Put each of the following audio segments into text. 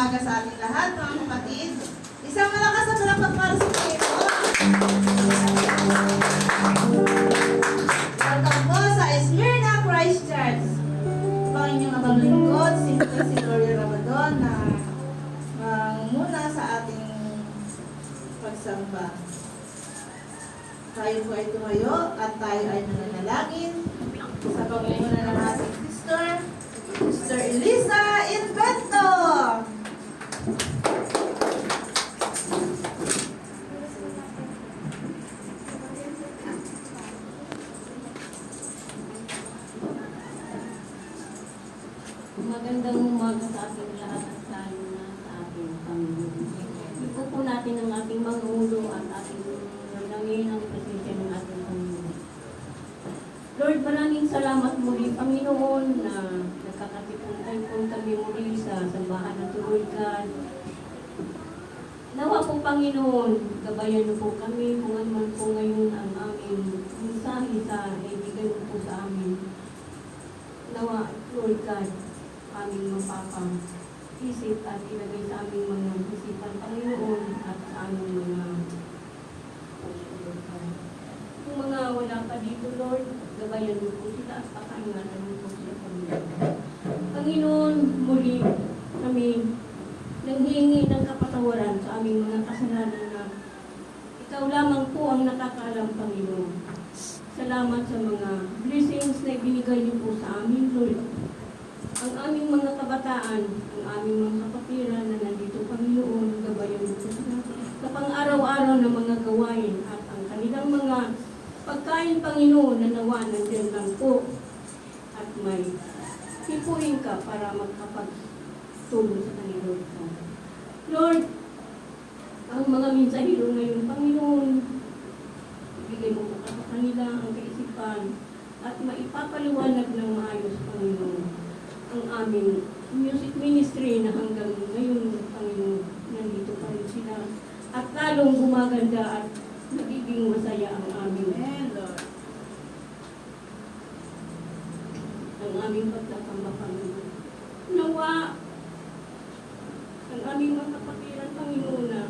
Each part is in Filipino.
umaga sa ating lahat, mga kapatid. Isang malakas na palakpak para sa Panginoon. Welcome po sa Smyrna Christ Church. Ito ang inyong abang lingkod, si Gloria Rabadon, na muna sa ating pagsamba. Tayo po ay tumayo at tayo ay nananalangin sa pangunguna ng ating Sister Elisa Invento. Magandang umaga sa ating lahat at tayo na sa ating Panginoon. Ito po natin ang ating mga ulo at ating nangin ang presensya ng ating Panginoon. Lord, maraming salamat muli, Panginoon, na nakakatipon kami muli sa sambahan ng Tuloy God. Nawa po, Panginoon, gabayan mo po kami kung ano man po ngayon ang aming mensahe sa ibigay mo po sa amin. Nawa, Lord God, aming mapapang isip at ilagay sa aming mga isipan, Panginoon, at sa aming mga yung mga wala pa dito, Lord, gabayan mo po sila at pakaingatan mo po sila, Panginoon. Panginoon, muli kami nanghihingi ng kapatawaran sa aming mga kasalanan na ikaw lamang po ang nakakaalam, Panginoon. Salamat sa mga blessings na ibinigay niyo po sa amin, Lord. Ang aming mga kabataan, ang aming mga kapatiran na nandito, Panginoon, gabayan mo po sila sa pang-araw-araw na mga gawain at ang kanilang mga pagkain, Panginoon, na nawa nandiyan lang po at may hipuin ka para magkapagtulong sa kanila. Lord, ang mga mensahero ngayon, Panginoon, ibigay mo po sa kanila ang kaisipan at maipapaliwanag ng maayos, Panginoon, ang aming music ministry na hanggang ngayon, Panginoon, nandito pa rin sila at lalong gumaganda at nagiging masaya ang aming Lord. Ang aming pagkakamba, Panginoon. Nawa, ang aming mga kapatiran, Panginoon, na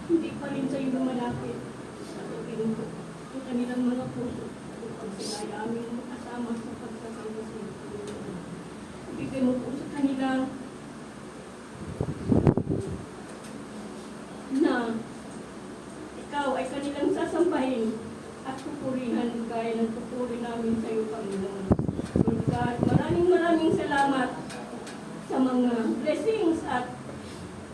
hindi pa rin sa'yo lumalapit sa pagkinupo ang kanilang mga puso upang sila ay aming makasama sa pagsasama sa iyo. Ibigay mo po sa kanila na ikaw ay kanilang sasampahin at pupurihan gaya ng pupuri namin sa iyo, Panginoon. Lord God, maraming salamat sa mga blessings at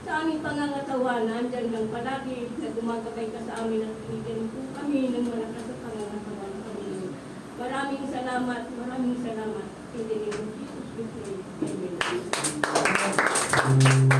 sa aming pangangatawan na andyan lang palagi na gumagabay ka sa amin at pinigyan po kami ng malakas sa pangangatawan, Panginoon. Maraming salamat. In the name of Jesus, we pray. Amen.